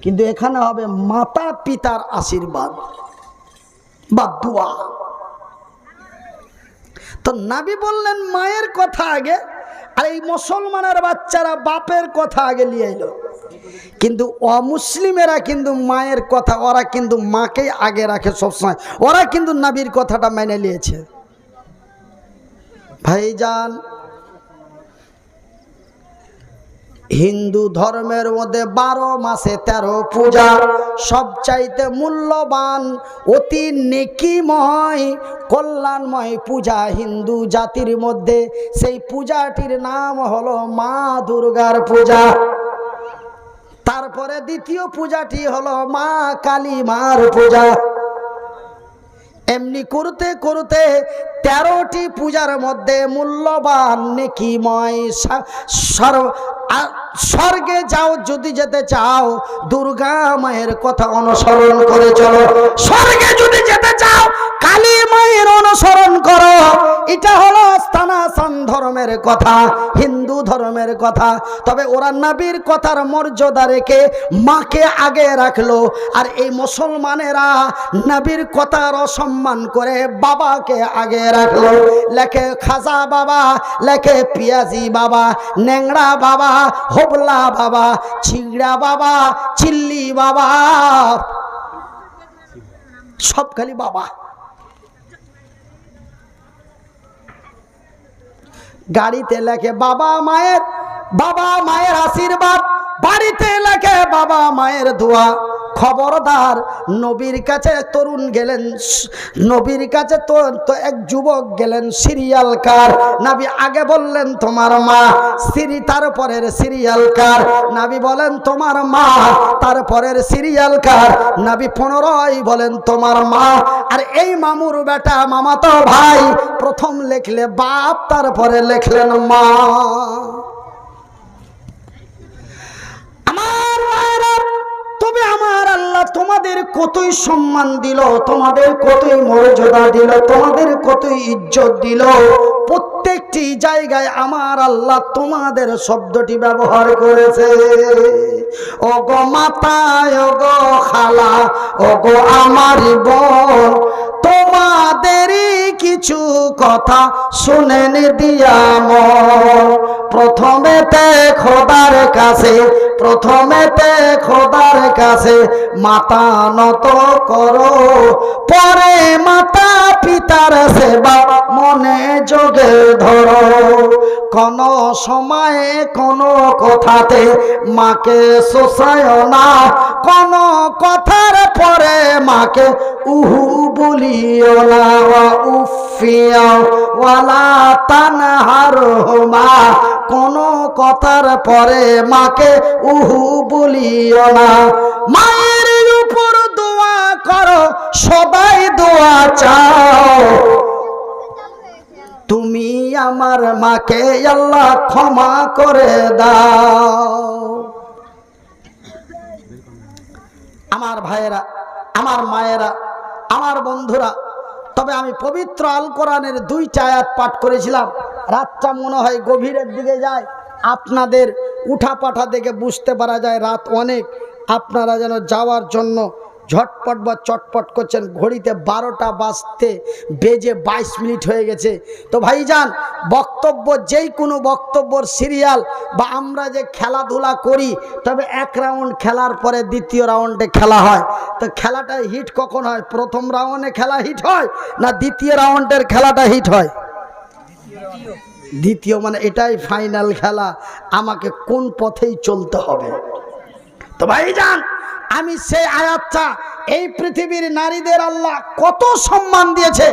কিন্তু এখানে হবে মাতা পিতার আশীর্বাদ বা দোয়া। তো নবী বললেন মায়ের কথা আগে, আর এই মুসলমানের বাচ্চারা বাপের কথা আগে নিয়ে এলো। কিন্তু অমুসলিমেরা কিন্তু মায়ের কথা, ওরা কিন্তু মাকে আগে রাখে সবসময়, ওরা কিন্তু নবীর কথাটা মেনে নিয়েছে। ভাইজান, হিন্দু ধর্মের মধ্যে 12 মাসে 13 পূজা, সবচাইতে মূল্যবান, অতি নেকিময়, কল্যাণময় পূজা হিন্দু জাতির মধ্যে, সেই পূজাটির নাম হলো মা দুর্গার পূজা। তারপরে দ্বিতীয় পূজাটি হলো মা কালী মার পূজা। এমনি করতে করতে 13টি পূজার মধ্যে মূল্যবান নেকিময়, স্বর্গে যাও যদি যেতে চাও দুর্গা মায়ের কথা অনুসরণ করে চলো, স্বর্গে যদি যেতে চাও কালী মায়ের অনুসরণ করো। এটা হলো সনাতন ধর্মের কথা, হিন্দু ধর্মের কথা। তবে ওরা নবীর কথার মর্যাদা রেখে মাকে আগে রাখলো, আর এই মুসলমানেরা নবীর কথার অসম্মান করে বাবাকে আগে রাখলো। লেখে খাজা বাবা, লেখে পিয়াজি বাবা, ন্যাংড়া বাবা, হোবলা বাবা, ছিংড়া বাবা, চিল্লি বাবা, সব খালি বাবা। গাড়িতে লেখে বাবা মায়ের আশীর্বাদ, বাড়িতে লেখে বাবা মায়ের দোয়া। খবরদার, নবীর কাছে তরুণ গেলেন, নবীর কাছে তো এক যুবক গেলেন সিরিয়াল কার। নবী আগে বললেন তোমার মা, তারপরের সিরিয়াল কার? নবী বলেন তোমার মা, তারপরের সিরিয়াল কার? নবী 15ই বলেন তোমার মা। আর এই মামুর বেটা, মামাতো ভাই, প্রথম লেখলে বাপ, তারপরে লেখলেন মা। তবে আমার আল্লাহ তোমাদের কতই সম্মান দিল, তোমাদের কতই মর্যাদা দিল, তোমাদের কতই ইজ্জত দিল। প্রত্যেকটি জায়গায় আমার আল্লাহ তোমাদের শব্দটি ব্যবহার করেছে। ওগো মাতা, ওগো খালা, ওগো আমার বোন, তোমাদেরই কিছু কথা শুনেন দিয়া মন। প্রথমেতে খোদার কাছে, প্রথমেতে খোদার কাছে মাথা নত করো, পরে মাতা পিতার সেবা মনে যোগে ধরো। কোন সময়ে কোন কথাতে মাকে শোষায় না, কোন কথার পরে মাকে উহু বলিও না। উফিয়া ওয়ালা তানহারহুমা, কোন কথার পরে মাকে উহু বলিও না। মায়ের উপর দোয়া করো, সবাই দোয়া চাও, তুমি আমার মাকে আল্লাহ ক্ষমা করে দাও। আমার ভাইয়েরা, আমার মায়েরা, আমার বন্ধুরা, তবে আমি পবিত্র আল কোরআনের 2টা আয়াত পাঠ করেছিলাম। রাতটা মনে হয় গভীরের দিকে যায়, আপনাদের উঠা পাঠা দেখে বুঝতে পারা যায় রাত অনেক। আপনারা যেন যাওয়ার জন্য ঝটপট বা চটপট করছেন। ঘড়িতে 12টা বাজতে বেজে 22 মিনিট হয়ে গেছে। তো ভাইজান, বক্তব্য যেই কোনো বক্তব্যর সিরিয়াল বা আমরা যে খেলাধুলা করি, তবে 1 রাউন্ড খেলার পরে 2য় রাউন্ডে খেলা হয়। তো খেলাটা হিট কখন হয়? প্রথম রাউন্ডে খেলা হিট হয় না 2য় রাউন্ডের খেলাটা হিট হয়? দ্বিতীয়, মানে এটাই ফাইনাল খেলা, আমাকে কোন পথেই চলতে হবে। তো ভাইজান, আমি সেই আয়াতটা, এই পৃথিবীর নারীদের আল্লাহ কত সম্মান দিয়েছে,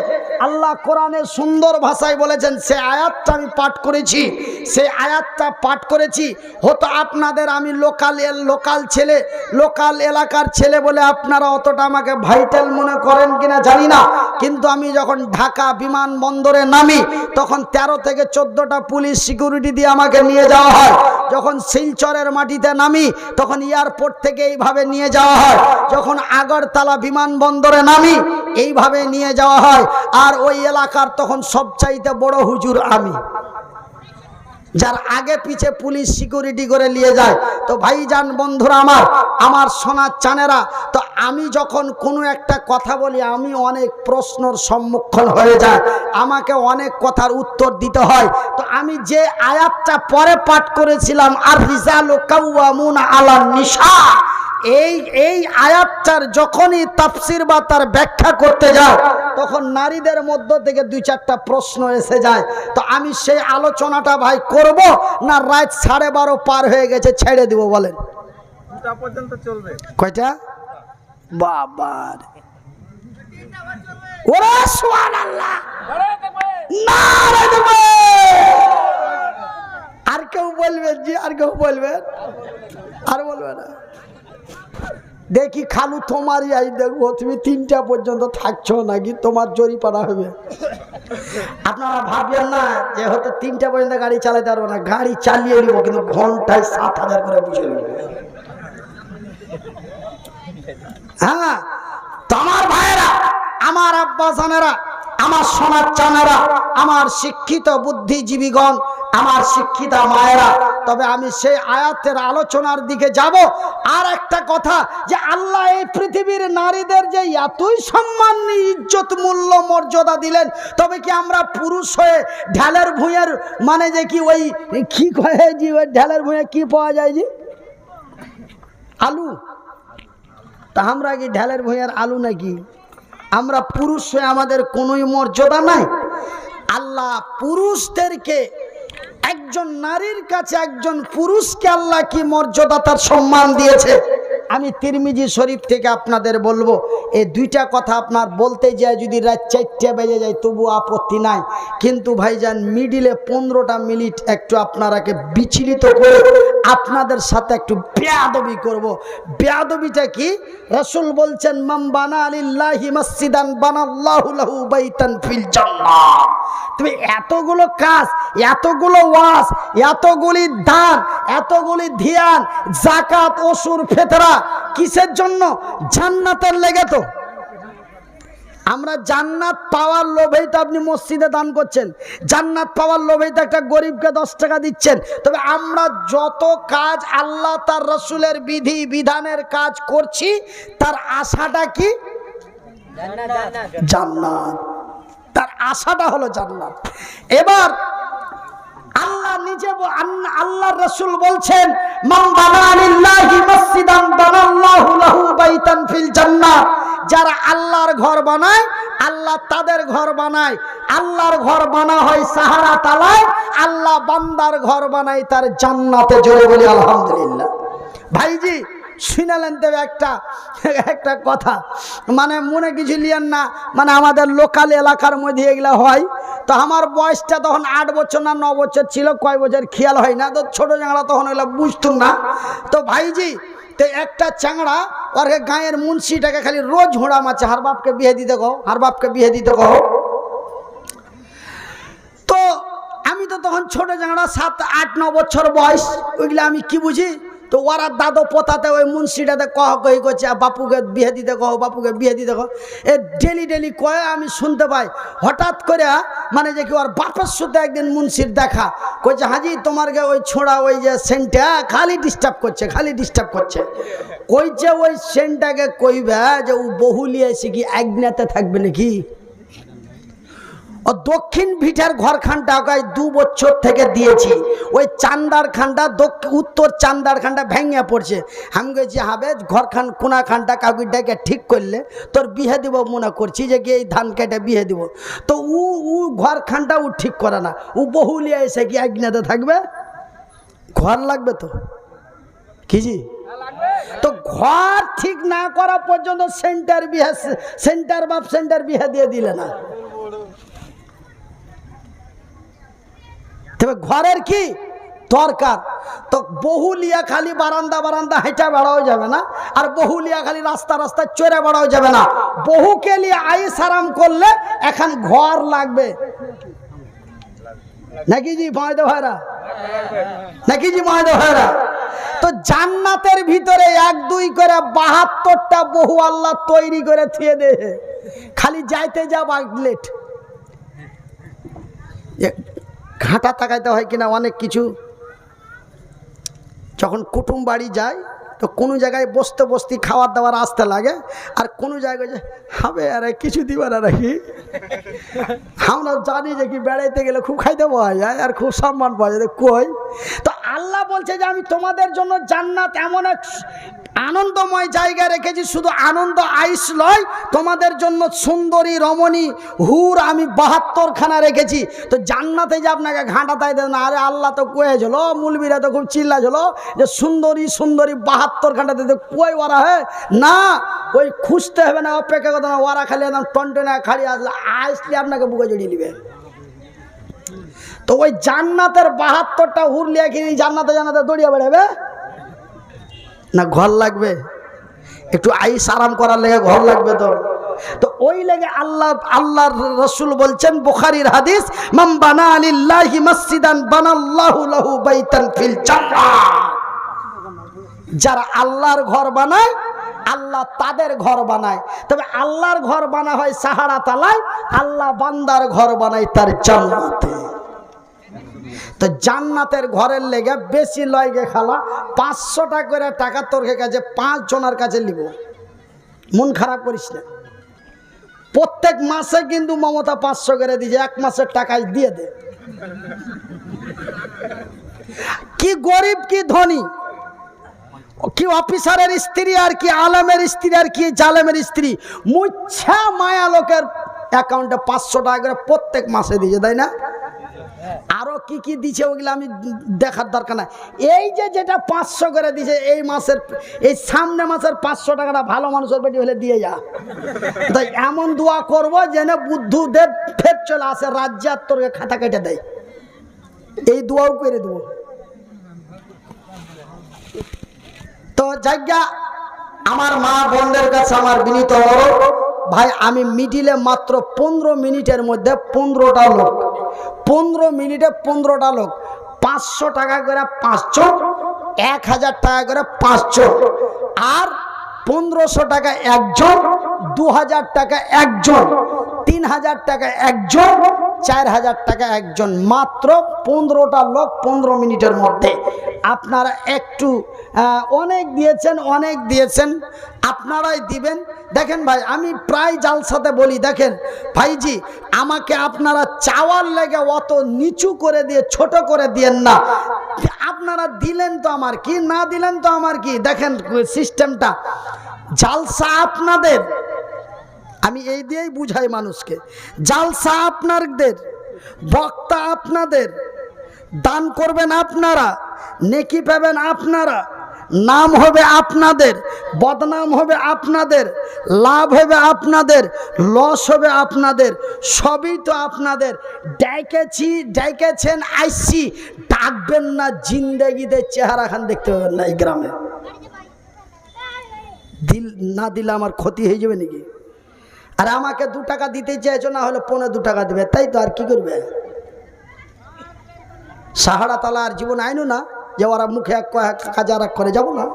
আল্লাহ কোরআনের সুন্দর ভাষায় বলেছেন। সেই আয়াতটা আমি পাঠ করেছি, সেই আয়াতটা পাঠ করেছি। হয়তো আপনাদের, আমি লোকাল ছেলে, লোকাল এলাকার ছেলে বলে আপনারা অতটা আমাকে ভাইটাল মনে করেন কিনা জানি না, কিন্তু আমি যখন ঢাকা বিমানবন্দরে নামি তখন 13 থেকে 14টা পুলিশ সিকিউরিটি দিয়ে আমাকে নিয়ে যাওয়া হয়। যখন শিলচরের মাটিতে নামি তখন এয়ারপোর্ট থেকে এইভাবে নিয়ে যাওয়া হয়। যখন আগরতলা বিমানবন্দরে নামি এইভাবে নিয়ে যাওয়া হয়। আর ওই এলাকার তখন সবচাইতে বড় হুজুর আমি। যার আগে পিছে পুলিশ সিকিউরিটি করে নিয়ে যায়। তো ভাইজান বন্ধুরা আমার সোনার চানেরা, তো আমি যখন কোনো একটা কথা বলি আমি অনেক প্রশ্নের সম্মুখীন হয়ে যায়, আমাকে অনেক কথার উত্তর দিতে হয়। তো আমি যে আয়াতটা পরে পাঠ করেছিলাম, আর রিজালু কাওয়ামুনা আলান নিসা, এই আয়াতটার যখনই তাফসির বা তার ব্যাখ্যা করতে যায় তখন নারীদের মধ্য থেকে 2-4টা প্রশ্ন এসে যায়। তো আমি সেই আলোচনাটা ভাই করব না রাত 12:30 পার হয়ে গেছে ছেড়ে দিব বলেন? দুটা পর্যন্ত চলবে। কয়টা? বাবার ওরে সুবহানাল্লাহ, নারে তাকবীর। আর কেউ বলবেন? জি আর কেউ বলবেন? আর বলবে না? দেখি খালু তোমারই আই দেখবো, তুমি 3টা পর্যন্ত থাকছো নাকি তোমার জরিপানা হবে। আপনারা ভাববেন না যে হয়তো 3টা পর্যন্ত গাড়ি চালাতে পারবো না, গাড়ি চালিয়ে নিব কিন্তু ঘন্টায় 7,000 করে বুঝে নেব। হ্যাঁ, তো আমার ভাইয়েরা, আমার আব্বা জানেরা, আমার সোনার চানেরা, আমার শিক্ষিত বুদ্ধিজীবীগণ, আমার শিক্ষিতা মায়েরা, তবে আমি সেই আয়াতের আলোচনার দিকে যাব। আর একটা কথা, যে আল্লাহ এই পৃথিবীর নারীদের যে এতই সম্মান, ইজ্জত, মূল্য, মর্যাদা দিলেন, তবে কি আমরা পুরুষ হয়ে ঢালের ভুঁইয়ের মানে যে কি ওই কি কয়ে জি, ওই ঢালের ভুঁইয়ে কি পাওয়া যায় জি? আলু। তা আমরা কি ঢালের ভুঁইয়ের আলু নাকি? আমরা পুরুষ হয়ে আমাদের কোনোই মর্যাদা নাই? আল্লাহ পুরুষদেরকে, একজন নারীর কাছে একজন পুরুষকে আল্লাহ কি মর্যাদা, তার সম্মান দিয়েছে। আমি তিরমিজি শরীফ থেকে আপনাদের বলবো, এই 2টা কথা আপনার বলতে যায় যদি রাত 4টা বেজে যায় তবু আপত্তি নাই, কিন্তু ভাইজান মিডিলে 15টা মিনিট একটু আপনারাকে বিচলিত করে আপনাদের সাথে একটু বেয়াদবি করব। বেয়াদবিটা কি? রাসূল বলছেন, মান বানা লিল্লাহি মসজিদান বানাল্লাহু লাহু বাইতান ফিল জান্নাহ। তুমি এতগুলো কাজ, এতগুলো ওয়াজ, এতগুলি দান, এতগুলি ধ্যান, যাকাত, ওসুর, ফিতরা কিসের জন্য? জান্নাতের লেগে। তো আমরা জান্নাত পাওয়ার লোভেই তো আপনি মসজিদে দান করছেন, জান্নাত পাওয়ার লোভেই তো একটা গরিবকে 10 টাকা দিচ্ছেন। তবে আমরা যত কাজ আল্লাহ তার রাসূলের বিধি বিধানের কাজ করছি, তার আশাটা কি? জান্নাত। তার আশাটা হলো জান্নাত। এবার আল্লাহ নিজে, আল্লাহর রাসূল বলছেন, মান বানা লিল্লাহি মসজিদান বানাল্লাহু লাহু বাইতান ফিল জান্নাহ। যারা আল্লাহর ঘর বানায়, আল্লাহ তাদের ঘর বানায়। আল্লাহর ঘর বানা হয় সাহারা তালায়, আল্লাহ বান্দার ঘর বানায় তার জান্নাতে। জোরে বলি আলহামদুলিল্লাহ। ভাইজি শুনালেন তো একটা কথা, মানে মনে কিছু লিয়েন না, মানে আমাদের লোকাল এলাকার মধ্যে এগুলো হয়। তো আমার বয়সটা তখন 8 বছর না 9 বছর ছিল, কয় বছর খেয়াল হয় না, তো ছোট চাংড়া তখন এগুলো বুঝতুম না। তো ভাইজি, তো একটা চাংড়া ওর গাঁয়ের মুন্সিটাকে খালি রোজ হুড়া মারছে, হার বাপকে বিয়ে দিতে কও, হার বাপকে বিয়ে দিতে কও। তো আমি তো তখন ছোট চাংড়া, 7, 8, 9 বছর বয়স, ওইগুলো আমি কি বুঝি। তো ওরা দাদো পোতাতে ওই মুন্সিটাতে কহি করছে, বাপুকে বিয়ে দিতে কহ, বাপুকে বিয়ে দিতে কহ। এ ডেলি কয়ে আমি শুনতে পাই। হঠাৎ করে মানে যে কি ওর বাপের সাথে একদিন মুন্সির দেখা, কইছে, হাজি তোমারকে ওই ছোড়া ওই যে সেন্টটা খালি ডিস্টার্ব করছে, খালি ডিস্টার্ব করছে। কইছে ওই সেন্টটাকে কইবে যে ও বহু লিয়ে এসে কি একনাতে থাকবে নাকি? ও দক্ষিণ ভিটার ঘরখানটা ওকে 2 বছর থেকে দিয়েছি, ওই চান্দার খানটা, উত্তর চান্দার খানটা ভেঙে পড়ছে। আমি গেছি, হবে ঘরখান কোনা খানটা কাকুরটাকে ঠিক করলে তোর বিয়ে দিব মনে করছি, যে কি এই ধান কেটে বিয়ে দিব। তো ও ঘরখানটা ও ঠিক করে না, ও বহুলিয়া এসে কি একনাতে থাকবে? ঘর লাগবে তো কি জি? তো ঘর ঠিক না করা পর্যন্ত সেন্টার বিয়ে, সেন্টার বাপ সেন্টার বিয়ে দিয়ে দিলে না। তবে ঘরের কি দরকার? তো বহুলিয়া খালি বারান্দা হেঁটে বেড়াও যাবে না, আর বহুলিয়া খালি রাস্তা চড়ে বেড়াও যাবে না। বহুকে নিয়ে আইস আরাম করলে এখন ঘর লাগবে নাকি জি ময়দা ভাইরা? নাকি জি ময়দা ভাইরা? তো জান্নাতের ভিতরে 1-2 করে 72টা বহু আল্লাহ তৈরি করে থিয়ে দে, খালি যাইতে যা বাগলেট। ঘাঁটা তাকাইতে হয় কিনা অনেক কিছু। যখন কুটুম বাড়ি যায় তো কোনো জায়গায় বসতে বসতে খাবার দাবার আসতে লাগে, আর কোনো জায়গায় যে হবে আরে কিছু দিবার আর কি। আমরা জানি যে কি বেড়াইতে গেলে খুব খাইতে পাওয়া যায় আর খুব সম্মান পাওয়া যায়, কই তো আল্লাহ বলছে যে আমি তোমাদের জন্য জান্নাত এমন এক আনন্দময় জায়গা রেখেছি, শুধু আনন্দ আইস লয়, তোমাদের জন্য সুন্দরী রমণী হুর আমি 72 খানা রেখেছি। তো জান্নাতে যে আপনাকে ঘাঁটা তাই দেন না, আরে আল্লাহ তো কয়েছিল, মুলবিরা তো খুব চিল্লা ছিল যে সুন্দরী সুন্দরী 72 ঘন্টা দিতে, কই ওরা হে না, ওই খুঁজতে হবে না, অপেক্ষা করতে না, ওরা খালি একদম টনটনে খালি আসলে আসলে আপনাকে বুকে জড়িয়ে নেবে। তো ওই জান্নাতের 72টা হুর লিয়ে কি জান্নাতে জান্নাতে দৌড়িয়ে বেড়াবে না? ঘর লাগবে, একটু আইস আরাম করার লেগে ঘর লাগবে। তো ওই লেগে আল্লাহর রাসূল বলছেন, বুখারীর হাদিস, মান বানা লিল্লাহি মসজিদান বানাল্লাহু লাহু বাইতান ফিল জান্নাহ। যারা আল্লাহর ঘর বানায় আল্লাহ তাদের ঘর বানায়। তবে আল্লাহর ঘর বানা হয় সাহারা তালায়, আল্লাহ বান্দার ঘর বানায় তার জান্নাতে। তো জান্নাতের ঘরের লেগে বেশি লয়গে খালা 500 টাকা করে টাকা তোর কাছে 5 জনের কাছে নিব, মন খারাপ করিস না। প্রত্যেক মাসে কিন্তু মমতা 500 করে দিয়েছে, এক মাসের টাকায় দিয়ে দে। কি গরিব কি ধনী, কি অফিসারের স্ত্রী আর কি আলেমের স্ত্রী আর কি জালেমের স্ত্রী, মুচ্ছা মায়া লোকের অ্যাকাউন্টে 500 টাকা করে প্রত্যেক মাসে দিয়েছে, তাই না? আরো কি কি দিছে ওগুলো আমি দেখার দরকার নাই। এই যে যেটা 500 করে দিছে এই মাসের, এই সামনে মাসের 500 টাকাটা ভালো মানুষের বেটি হলে দিয়ে যা। তাই এমন দোয়া করবো যেন বুদ্ধদেব ফের চলে আসে রাজ্যে আর তোর খাতা কেটে দেয়, এই দোয়াও করে দেবো। তো জায়গা আমার মা বোনদের কাছে আমার বিনীত অনুরোধ, ভাই আমি মিডিলে মাত্র 15 মিনিটের মধ্যে 15টা লোক, 15 মিনিটে 15টা লোক, 500 টাকা করে 5 জন, 1000 টাকা করে 5 জন, আর 1500 টাকা একজন, 2000 টাকা একজন, 3000 টাকা একজন, 4000 টাকা একজন, মাত্র 15টা লোক 15 মিনিটের মধ্যে। আপনারা একটু অনেক দিয়েছেন, আপনারাই দিবেন। দেখেন ভাই আমি প্রায় জালসাতে বলি, দেখেন ভাইজি আমাকে আপনারা চাওয়ার লেগে অত নিচু করে দিয়ে ছোট করে দিয়েন না, আপনারা দিলেন তো আমার কি, না দিলেন তো আমার কি। দেখেন সিস্টেমটা, জালসা আপনাদের, আমি এই দিয়েই বুঝাই মানুষকে, জালসা আপনাদের, বক্তা আপনাদের, দান করবেন আপনারা, নেকি পাবেন আপনারা, নাম হবে আপনাদের, বদনাম হবে আপনাদের, লাভ হবে আপনাদের, লস হবে আপনাদের, সবই তো আপনাদের। ডেকেছেন আইসি, ডাকবেন না, জিন্দেগিতে চেহারা খান দেখতে পাবেন না এই গ্রামে। না দিলে আমার ক্ষতি হয়ে যাবে নাকি? আর আমাকে 2 টাকা দিতে চাইছো, না হলে 2.25 টাকা দেবে, তাই তো, আর কি করবে? সাহারা তালা আর জীবন আইনো না যে ওরা মুখে এক কাজে আর এক করে যাব না,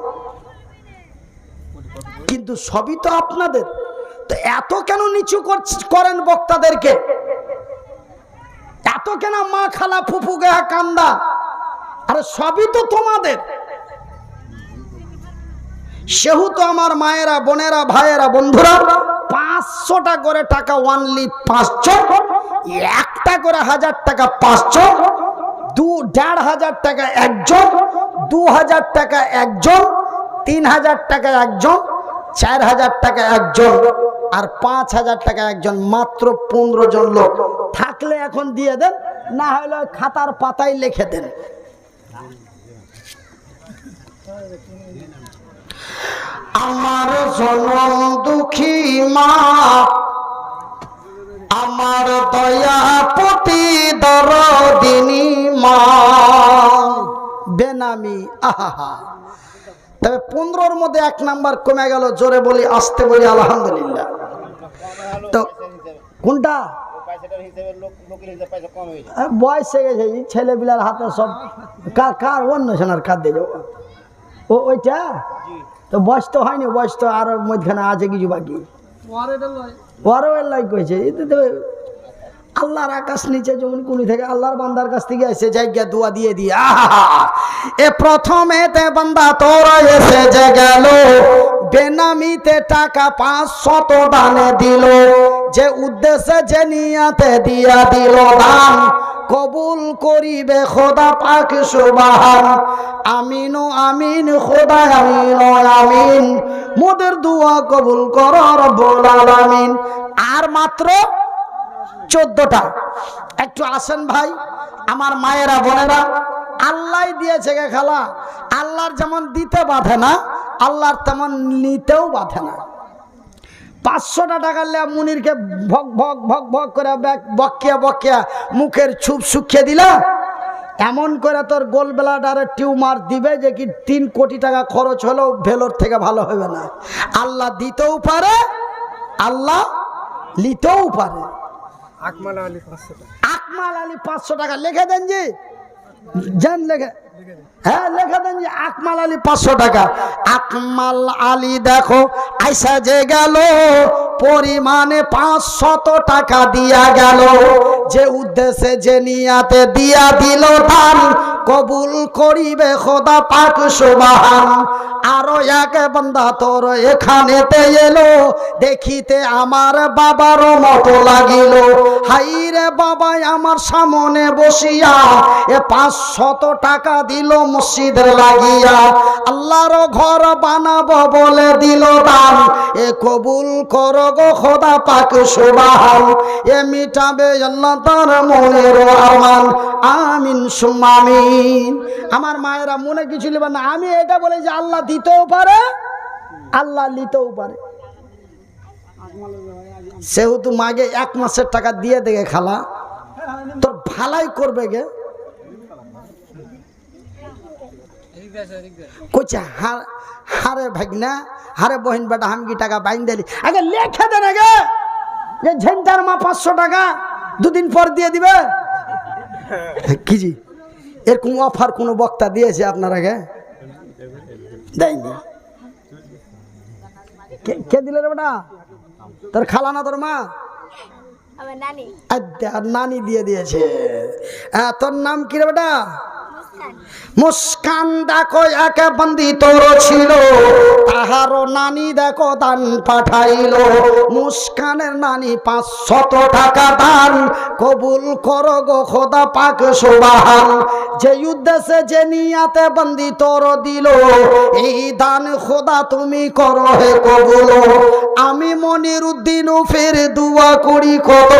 কিন্তু সবই তো আপনাদের। তো এত কেন নিচু করেন বক্তাদেরকে? এত কেন মা খালা ফুফু গা কান্দা? আরে সবই তো তোমাদের। সেহেতু আমার মায়েরা, বোনেরা, ভাইয়েরা, বন্ধুরা, 500 টাকা করে টাকা অনলি 500, 1টা করে 1000 টাকা 500, 2500 টাকা একজন, 2000 টাকা একজন, 3000 টাকা একজন, 4000 টাকা একজন, আর 5000 টাকা একজন, মাত্র 15 জন লোক। থাকলে এখন দিয়ে দেন, না হলে খাতার পাতায় লিখে দেন। আমার জনম দুঃখী মা, আমার দয়াপতি দরদিনী মা, বেনামি আহা। তবে 15-র মধ্যে 1 নাম্বার কমে গেল, জোরে বলি আসতে বলি আলহামদুলিল্লাহ। তো কোনটা বয়স হয়ে গেছে, ছেলে বিলার হাতে সব কার অন্য সোনার কার দিয়ে যাবো, ওইটা তো বয়স তো হয়নি, বয়স তো আরো মধ্যখানে আছে কিছু বাকি। আল্লাহর আকাশ নিচে যেমন কুনি থেকে আল্লাহর বান্দার কাছ থেকে এসে জায়গা দোয়া দিয়ে দিয়ে এ প্রথমেতে বান্দা তোর এসে যে গেল বেনামিতে টাকা 500 দানে দিল, যে উদ্দেশ্যে যে নিয়াতে দিয়া দিল দান কবুল করিবে খোদা পাক সুবহান। আমিন ও আমিন খোদা আমিন ও আমিন, মোদের দোয়া কবুল কর রব্বুল আলামিন। আর মাত্র 14টা। একটু আসেন ভাই আমার মায়েরা বোনেরা, আল্লাহ দিয়েছে গে খালা, আল্লাহর যেমন দিতে বাধে না আল্লাহর তেমন নিতেও বাধে না। 500টা টাকা লে মুনিরকে ভক ভক ভক ভক করে বকিয়া বকিয়া মুখের ছুপ শুকিয়ে দিলা, এমন করে তোর গোলবেলাডারে টিউমার দিবে যে কি 3 কোটি টাকা খরচ হলেও ভেলোর থেকে ভালো হবে না। আল্লাহ দিতেও পারে, আল্লাহ নিতেও পারে। আকমাল আলী 500 টাকা। আকমাল আলী 500 টাকা লিখে দেন জি, জান লেখে, হ্যাঁ লেখা দেন যে আকমাল আলী 500 টাকা। আকমাল আলী দেখো আইসা যে গেল পরিমাণে 500 টাকা দিয়া গেল, যে উদ্দেশ্যে যে নিয়াতে দিয়া দিল দান কবুল করিবে খোদা পাক সুবহান। আরো এক বান্দা তোর এখানেতে এলো, দেখিতে আমার বাবারও মতো লাগিল, হাইরে বাবা আমার সামনে বসিয়া এ 500 টাকা দিল মসজিদের লাগিয়া, আল্লাহর ঘর বানাবো বলে দিল দান, এ কবুল করো গো খোদা পাক সুবহান। এ মিটাবে আল্লাহ তার মনের আরমান, আমিন সুম্মা আমিন। আমার মায়েরা মনে কিছু নেবে না, আমি এটা বলে যে আল্লাহ দিতেও পারে আল্লাহ নিতেও পারে। সেহেতু মাগে 1 মাসের টাকা দিয়ে দেখে খালা তোর ভালাই করবে গে, কইছে হারে ভাগনা হারে বহিন বেটা আমি কি টাকা বাইন দিলি, আগে লেখে দেন আগে যে ঝেন্টার মা 500 টাকা 2 দিন পর দিয়ে দিবে। কি জি এরকম অফার কোনো বক্তা দিয়েছে আপনার আগে? দেয়নি। কে দিলে রে বেটা? তোর খালা না তোর মা? আর নানি দিয়ে দিয়েছে। তোর নাম কি রে বেটা? মুস্কান। দেখো এক বন্দি তোর ছিল, তাহারও নানি দেখো দান পাঠাইল, মুস্কানের নানি 500 টাকা দান কবুল করো গো খোদা পাক সুবহান। যে উদ্দেশ্যে যে নিয়াতে বন্দি তোর দিল এই দান খোদা তুমি করো হে কবুল। আমি মনির উদ্দিন ফের দোয়া করি কত,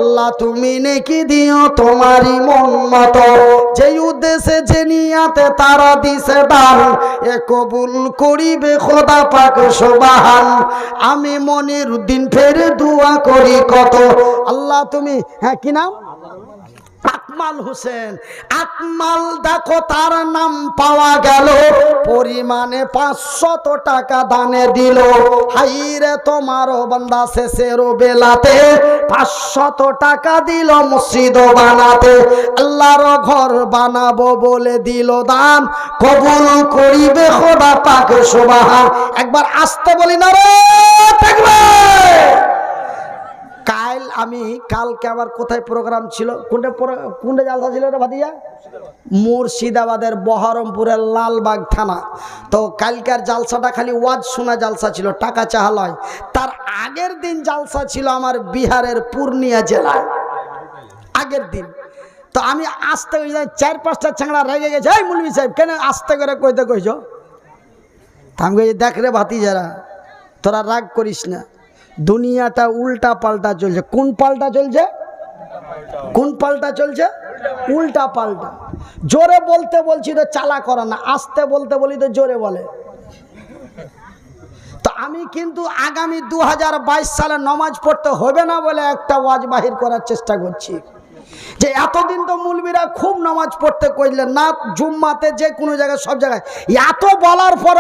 আল্লাহ তুমি নেকি দিও তোমারই মন মতো, যে উদ্দেশ্যে যে নিয়াতে তারা দিছে দান এ কবুল করিবে খোদা পাক সুবহান। আমি মনির উদ্দিন ফের দোয়া করি কত, আল্লাহ তুমি, হ্যাঁ কি নাম? আকমাল হোসেন। আকমাল দেখো তার নাম পাওয়া গেল, পরিমাণে 500 টাকা দানে দিল, হাইরে তোমারও বান্দা শেষের বেলাতে 500 টাকা দিল মসজিদ বানাতে, আল্লাহর ঘর বানাবো বলে দিল দান কবুল করিবে খোদা পাক সুবহান। একবার আসতে বলি না রে তাকবীর। কালকে আমার কোথায় প্রোগ্রাম ছিল, কোনটা জালসা ছিল রে ভাদিয়া? মুর্শিদাবাদের বহরমপুরের লালবাগ থানা। তো কালকার জালসাটা খালি ওয়াজ শোনা জালসা ছিল, টাকা চাহালয়। তার আগের দিন জালসা ছিল আমার বিহারের পূর্ণিয়া জেলায়, আগের দিন। তো আমি আসতে 4-5টা ছাংড়া রেগে গেছে, এই মুলবি সাহেব কেন আসতে করে কইতে কইছো? আমি কই দেখ রে ভাতিজারা তোরা রাগ করিস না, দুনিয়াটা উল্টা পাল্টা চলছে। কোন পাল্টা চলছে? কোন পাল্টা চলছে? উল্টা পাল্টা। জোরে বলতে বলছি তো চালা করা না, আস্তে বলতে বলি তো জোরে বলে। তো আমি কিন্তু আগামী 2022 সালে নমাজ পড়তে হবে না বলে একটা ওয়াজ বাহির করার চেষ্টা করছি, যে এতদিন তো মুলবিরা খুব নামাজ পড়তে কইলেন না, জুম্মাতে যে কোনো জায়গায় সব জায়গায়, এত বলার পর